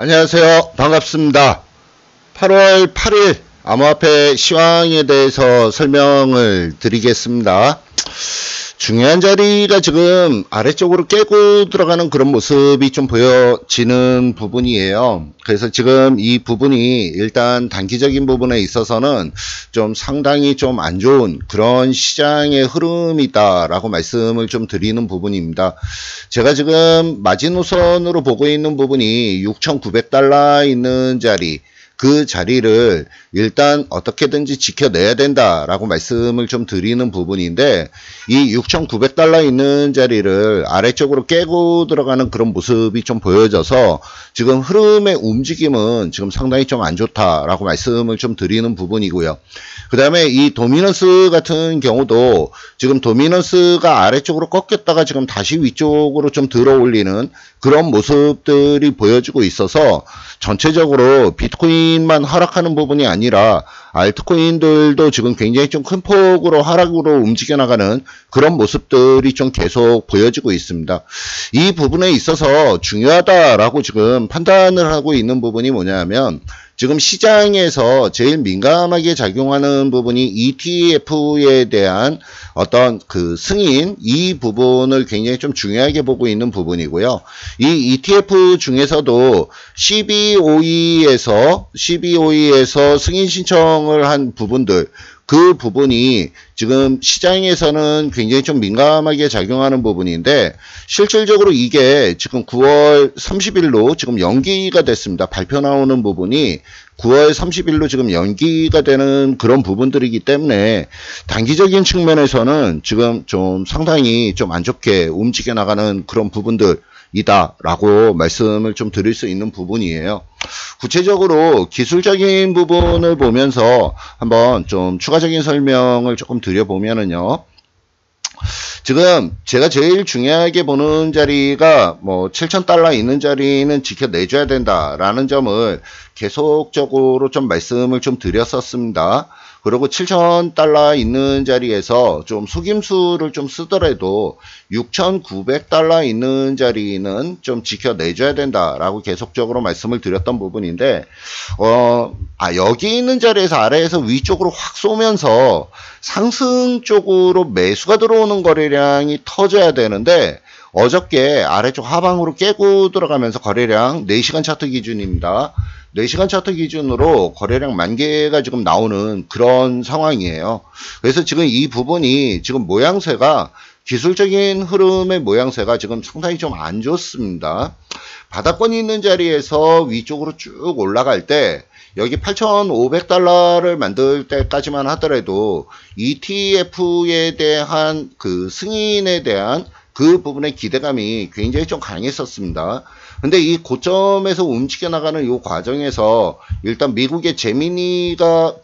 안녕하세요. 반갑습니다. 8월 8일 암호화폐 시황에 대해서 설명을 드리겠습니다. 중요한 자리가 지금 아래쪽으로 깨고 들어가는 그런 모습이 좀 보여지는 부분이에요. 그래서 지금 이 부분이 일단 단기적인 부분에 있어서는 좀 상당히 좀 안 좋은 그런 시장의 흐름이다라고 말씀을 좀 드리는 부분입니다. 제가 지금 마지노선으로 보고 있는 부분이 6,900달러 있는 자리, 그 자리를 일단 어떻게든지 지켜내야 된다라고 말씀을 좀 드리는 부분인데, 이 6,900달러 있는 자리를 아래쪽으로 깨고 들어가는 그런 모습이 좀 보여져서 지금 흐름의 움직임은 지금 상당히 좀 안 좋다라고 말씀을 좀 드리는 부분이고요. 그 다음에 이 도미넌스 같은 경우도 지금 도미넌스가 아래쪽으로 꺾였다가 지금 다시 위쪽으로 좀 들어 올리는 그런 모습들이 보여지고 있어서 전체적으로 비트코인만 하락하는 부분이 아니라 알트코인들도 지금 굉장히 좀 큰 폭으로 하락으로 움직여 나가는 그런 모습들이 좀 계속 보여지고 있습니다. 이 부분에 있어서 중요하다라고 지금 판단을 하고 있는 부분이 뭐냐면, 지금 시장에서 제일 민감하게 작용하는 부분이 ETF에 대한 어떤 그 승인, 이 부분을 굉장히 좀 중요하게 보고 있는 부분이고요. 이 ETF 중에서도 CBOE에서 승인 신청을 한 부분들, 그 부분이 지금 시장에서는 굉장히 좀 민감하게 작용하는 부분인데, 실질적으로 이게 지금 9월 30일로 지금 연기가 됐습니다. 발표 나오는 부분이 9월 30일로 지금 연기가 되는 그런 부분들이기 때문에 단기적인 측면에서는 지금 좀 상당히 좀 안 좋게 움직여 나가는 그런 부분들 이다라고 말씀을 좀 드릴 수 있는 부분이에요. 구체적으로 기술적인 부분을 보면서 한번 좀 추가적인 설명을 조금 드려보면은요, 지금 제가 제일 중요하게 보는 자리가 뭐 7,000달러 있는 자리는 지켜내줘야 된다라는 점을 계속적으로 좀 말씀을 좀 드렸었습니다. 그리고 7,000달러 있는 자리에서 좀 속임수를 좀 쓰더라도 6,900달러 있는 자리는 좀 지켜내줘야 된다라고 계속적으로 말씀을 드렸던 부분인데, 여기 있는 자리에서 아래에서 위쪽으로 확 쏘면서 상승 쪽으로 매수가 들어오는 거래량이 터져야 되는데, 어저께 아래쪽 하방으로 깨고 들어가면서 거래량 4시간 차트 기준입니다. 4시간 차트 기준으로 거래량 10,000개가 지금 나오는 그런 상황이에요. 그래서 지금 이 부분이 지금 모양새가, 기술적인 흐름의 모양새가 지금 상당히 좀 안 좋습니다. 바닥권이 있는 자리에서 위쪽으로 쭉 올라갈 때 여기 8,500달러를 만들 때까지만 하더라도 ETF에 대한 그 승인에 대한 그 부분의 기대감이 굉장히 좀 강했었습니다. 근데 이 고점에서 움직여 나가는 이 과정에서 일단 미국의 제미니가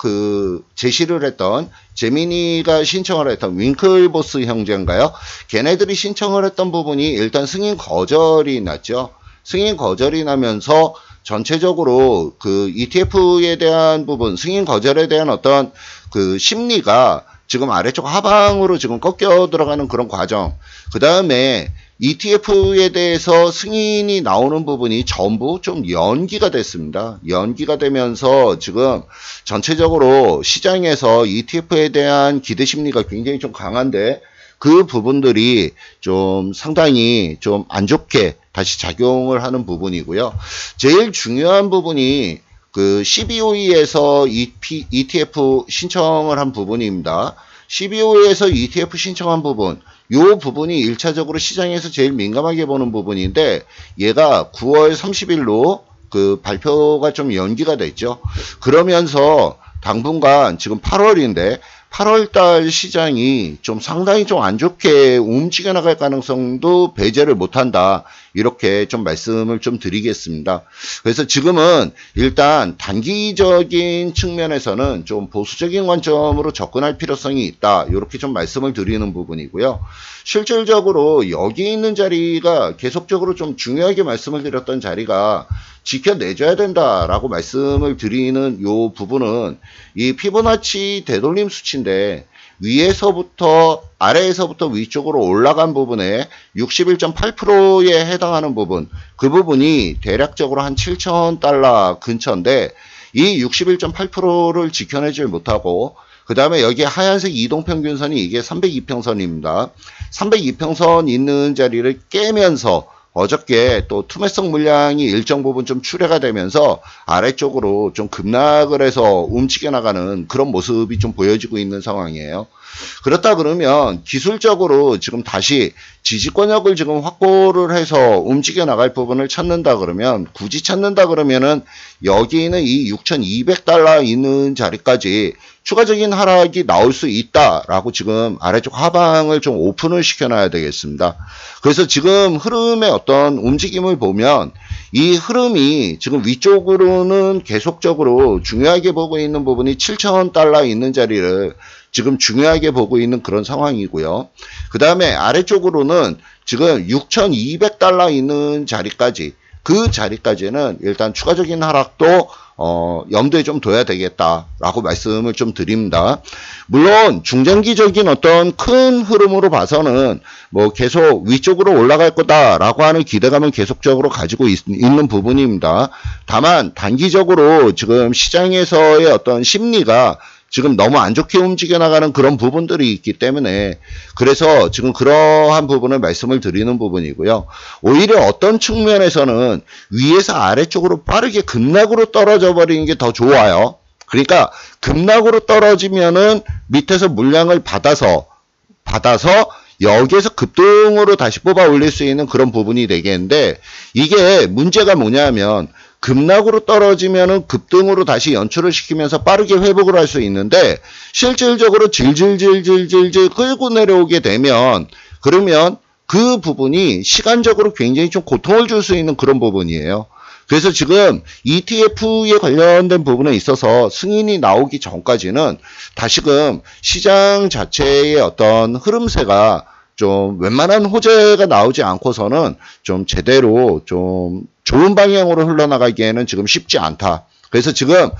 제미니가 신청을 했던 윙클보스 형제인가요? 걔네들이 신청을 했던 부분이 일단 승인 거절이 났죠. 승인 거절이 나면서 전체적으로 그 ETF에 대한 부분, 승인 거절에 대한 어떤 그 심리가 지금 아래쪽 하방으로 지금 꺾여 들어가는 그런 과정. 그 다음에 ETF에 대해서 승인이 나오는 부분이 전부 좀 연기가 됐습니다. 연기가 되면서 지금 전체적으로 시장에서 ETF에 대한 기대 심리가 굉장히 좀 강한데, 그 부분들이 좀 상당히 좀 안 좋게 다시 작용을 하는 부분이고요. 제일 중요한 부분이 그 CBOE에서 ETF 신청을 한 부분입니다. CBOE에서 ETF 신청한 부분, 이 부분이 1차적으로 시장에서 제일 민감하게 보는 부분인데, 얘가 9월 30일로 그 발표가 좀 연기가 됐죠. 그러면서 당분간 지금 8월인데 8월달 시장이 좀 상당히 좀 안 좋게 움직여 나갈 가능성도 배제를 못한다, 이렇게 좀 말씀을 좀 드리겠습니다. 그래서 지금은 일단 단기적인 측면에서는 좀 보수적인 관점으로 접근할 필요성이 있다, 이렇게 좀 말씀을 드리는 부분이고요. 실질적으로 여기 있는 자리가 계속적으로 좀 중요하게 말씀을 드렸던 자리가 지켜내줘야 된다라고 말씀을 드리는 요 부분은 이 피보나치 되돌림 수치인데, 아래에서부터 위쪽으로 올라간 부분에 61.8%에 해당하는 부분, 그 부분이 대략적으로 한 7,000달러 근처인데 이 61.8%를 지켜내질 못하고 그 다음에 여기 하얀색 이동평균선이 이게 302평선입니다. 302평선 있는 자리를 깨면서 어저께 또 투매성 물량이 일정 부분 좀 출회가 되면서 아래쪽으로 좀 급락을 해서 움직여 나가는 그런 모습이 좀 보여지고 있는 상황이에요. 그렇다 그러면 기술적으로 지금 다시 지지권역을 지금 확보를 해서 움직여 나갈 부분을 찾는다 그러면, 굳이 찾는다 그러면은 여기 있는 이 6,200달러 있는 자리까지 추가적인 하락이 나올 수 있다라고 지금 아래쪽 하방을 좀 오픈을 시켜놔야 되겠습니다. 그래서 지금 흐름의 어떤 움직임을 보면 이 흐름이 지금 위쪽으로는 계속적으로 중요하게 보고 있는 부분이 7,000달러 있는 자리를 지금 중요하게 보고 있는 그런 상황이고요. 그 다음에 아래쪽으로는 지금 6,200달러 있는 자리까지, 그 자리까지는 일단 추가적인 하락도 염두에 좀 둬야 되겠다라고 말씀을 좀 드립니다. 물론 중장기적인 어떤 큰 흐름으로 봐서는 뭐 계속 위쪽으로 올라갈 거다라고 하는 기대감을 계속적으로 가지고 있는 부분입니다. 다만 단기적으로 지금 시장에서의 어떤 심리가 지금 너무 안 좋게 움직여 나가는 그런 부분들이 있기 때문에, 그래서 지금 그러한 부분을 말씀을 드리는 부분이고요. 오히려 어떤 측면에서는 위에서 아래쪽으로 빠르게 급락으로 떨어져 버리는 게 더 좋아요. 그러니까 급락으로 떨어지면은 밑에서 물량을 받아서 여기에서 급등으로 다시 뽑아 올릴 수 있는 그런 부분이 되겠는데, 이게 문제가 뭐냐면 급락으로 떨어지면은 급등으로 다시 연출을 시키면서 빠르게 회복을 할 수 있는데, 실질적으로 질질질질질질 끌고 내려오게 되면, 그러면 그 부분이 시간적으로 굉장히 좀 고통을 줄 수 있는 그런 부분이에요. 그래서 지금 ETF에 관련된 부분에 있어서 승인이 나오기 전까지는 다시금 시장 자체의 어떤 흐름세가 좀 웬만한 호재가 나오지 않고서는 좀 제대로 좀 좋은 방향으로 흘러나가기에는 지금 쉽지 않다. 그래서 지금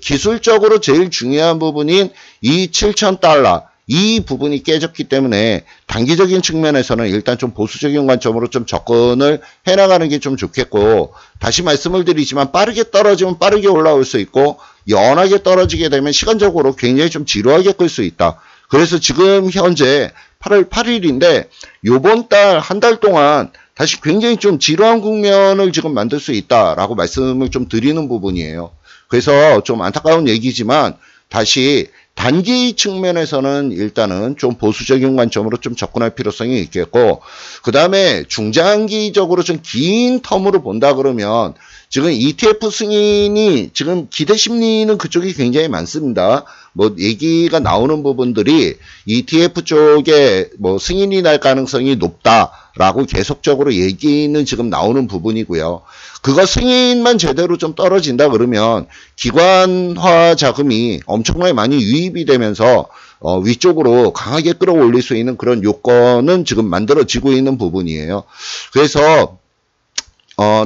기술적으로 제일 중요한 부분인 이 7,000달러, 이 부분이 깨졌기 때문에 단기적인 측면에서는 일단 좀 보수적인 관점으로 좀 접근을 해나가는 게 좀 좋겠고, 다시 말씀을 드리지만 빠르게 떨어지면 빠르게 올라올 수 있고, 연하게 떨어지게 되면 시간적으로 굉장히 좀 지루하게 끌 수 있다. 그래서 지금 현재 8월 8일인데 요번 달 한 달 동안 다시 굉장히 좀 지루한 국면을 지금 만들 수 있다라고 말씀을 좀 드리는 부분이에요. 그래서 좀 안타까운 얘기지만 다시 단기 측면에서는 일단은 좀 보수적인 관점으로 좀 접근할 필요성이 있겠고, 그 다음에 중장기적으로 좀 긴 텀으로 본다 그러면 지금 ETF 승인이 지금 기대 심리는 그쪽이 굉장히 많습니다. 뭐 얘기가 나오는 부분들이 ETF 쪽에 뭐 승인이 날 가능성이 높다라고 계속적으로 얘기는 지금 나오는 부분이고요. 그거 승인만 제대로 좀 떨어진다 그러면 기관화 자금이 엄청나게 많이 유입이 되면서 위쪽으로 강하게 끌어올릴 수 있는 그런 요건은 지금 만들어지고 있는 부분이에요. 그래서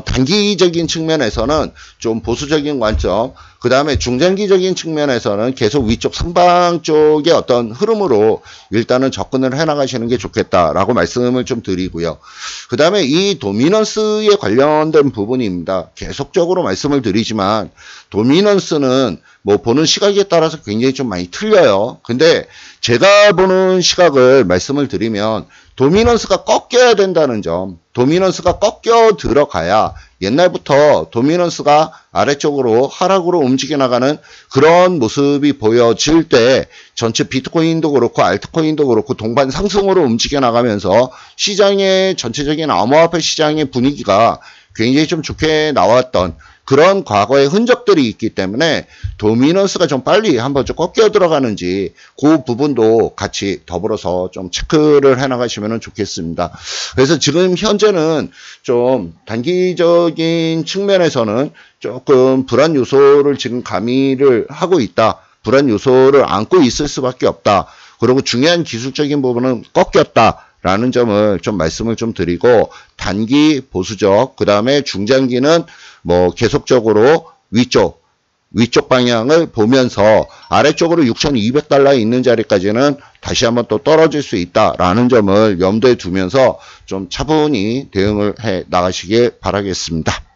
단기적인 측면에서는 좀 보수적인 관점, 그 다음에 중장기적인 측면에서는 계속 위쪽 상방 쪽의 어떤 흐름으로 일단은 접근을 해나가시는 게 좋겠다라고 말씀을 좀 드리고요. 그 다음에 이 도미넌스에 관련된 부분입니다. 계속적으로 말씀을 드리지만 도미넌스는 뭐 보는 시각에 따라서 굉장히 좀 많이 틀려요. 근데 제가 보는 시각을 말씀을 드리면 도미넌스가 꺾여야 된다는 점, 도미넌스가 꺾여 들어가야 옛날부터 도미넌스가 아래쪽으로 하락으로 움직여 나가는 그런 모습이 보여질 때 전체 비트코인도 그렇고 알트코인도 그렇고 동반 상승으로 움직여 나가면서 시장의 전체적인 암호화폐 시장의 분위기가 굉장히 좀 좋게 나왔던 그런 과거의 흔적들이 있기 때문에 도미넌스가 좀 빨리 한번 좀 꺾여 들어가는지 그 부분도 같이 더불어서 좀 체크를 해나가시면 좋겠습니다. 그래서 지금 현재는 좀 단기적인 측면에서는 조금 불안 요소를 지금 가미를 하고 있다. 불안 요소를 안고 있을 수밖에 없다. 그리고 중요한 기술적인 부분은 꺾였다. 라는 점을 좀 말씀을 좀 드리고, 단기 보수적, 그 다음에 중장기는 뭐 계속적으로 위쪽 위쪽 방향을 보면서 아래쪽으로 6,200달러에 있는 자리까지는 다시 한번 또 떨어질 수 있다라는 점을 염두에 두면서 좀 차분히 대응을 해 나가시길 바라겠습니다.